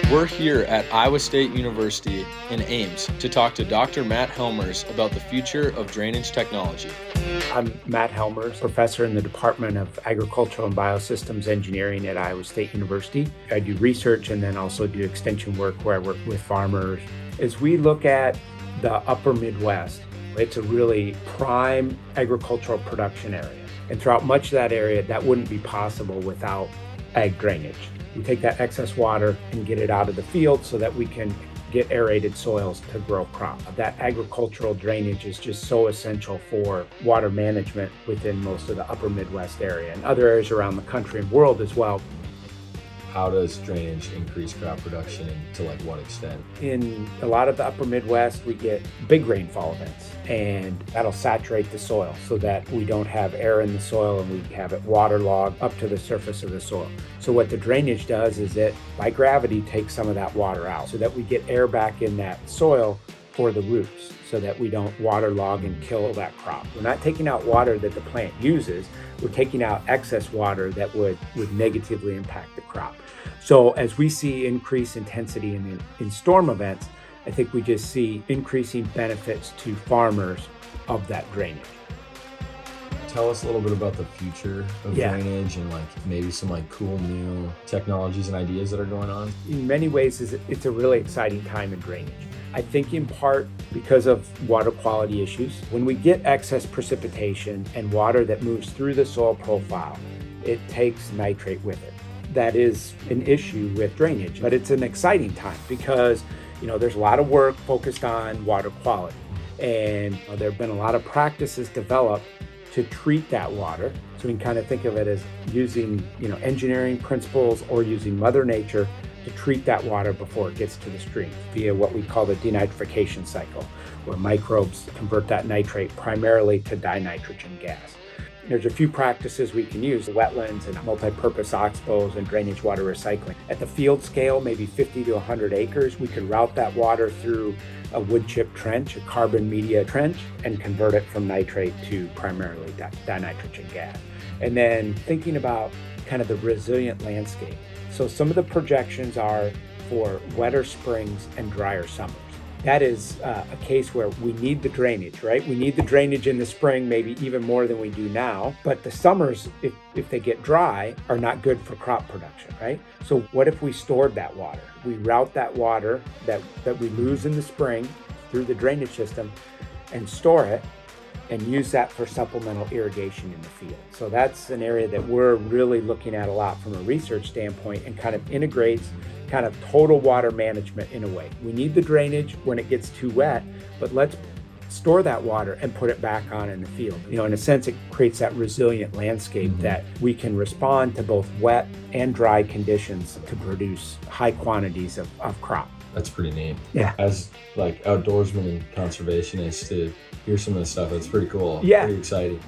We're here at Iowa State University in Ames to talk to Dr. Matt Helmers about the future of drainage technology. I'm Matt Helmers, professor in the Department of Agricultural and Biosystems Engineering at Iowa State University. I do research and then also do extension work where I work with farmers. As we look at the upper Midwest, it's a really prime agricultural production area. And throughout much of that area, that wouldn't be possible without ag drainage. We take that excess water and get it out of the field so that we can get aerated soils to grow crops. That agricultural drainage is just so essential for water management within most of the upper Midwest area and other areas around the country and world as well. How does drainage increase crop production and to what extent? In a lot of the upper Midwest, we get big rainfall events, and that'll saturate the soil so that we don't have air in the soil and we have it waterlogged up to the surface of the soil. So what the drainage does is it, by gravity, takes some of that water out so that we get air back in that soil for the roots so that we don't waterlog and kill that crop. We're not taking out water that the plant uses, we're taking out excess water that would negatively impact the crop. So as we see increased intensity in storm events, I think we just see increasing benefits to farmers of that drainage. Tell us a little bit about the future of drainage and maybe some cool new technologies and ideas that are going on. In many ways, it's a really exciting time in drainage. I think in part because of water quality issues. When we get excess precipitation and water that moves through the soil profile, it takes nitrate with it. That is an issue with drainage, but it's an exciting time because there's a lot of work focused on water quality, and there have been a lot of practices developed to treat that water. So we can kind of think of it as using engineering principles or using Mother Nature to treat that water before it gets to the stream via what we call the denitrification cycle, where microbes convert that nitrate primarily to dinitrogen gas. There's a few practices we can use: wetlands and multi-purpose oxbows and drainage water recycling. At the field scale, maybe 50 to 100 acres, we could route that water through a wood chip trench, a carbon media trench, and convert it from nitrate to primarily dinitrogen gas. And then thinking about kind of the resilient landscape. So some of the projections are for wetter springs and drier summers. That is a case where we need the drainage, right? We need the drainage in the spring, maybe even more than we do now. But the summers, if they get dry, are not good for crop production, right? So what if we stored that water? We route that water that we lose in the spring through the drainage system and store it and use that for supplemental irrigation in the field. So that's an area that we're really looking at a lot from a research standpoint and kind of integrates kind of total water management in a way. We need the drainage when it gets too wet, but let's store that water and put it back on in the field. In a sense, it creates that resilient landscape that we can respond to both wet and dry conditions to produce high quantities of crop. That's pretty neat. Yeah. As outdoorsman and conservationist, to hear some of this stuff, it's pretty cool. Yeah. Pretty exciting.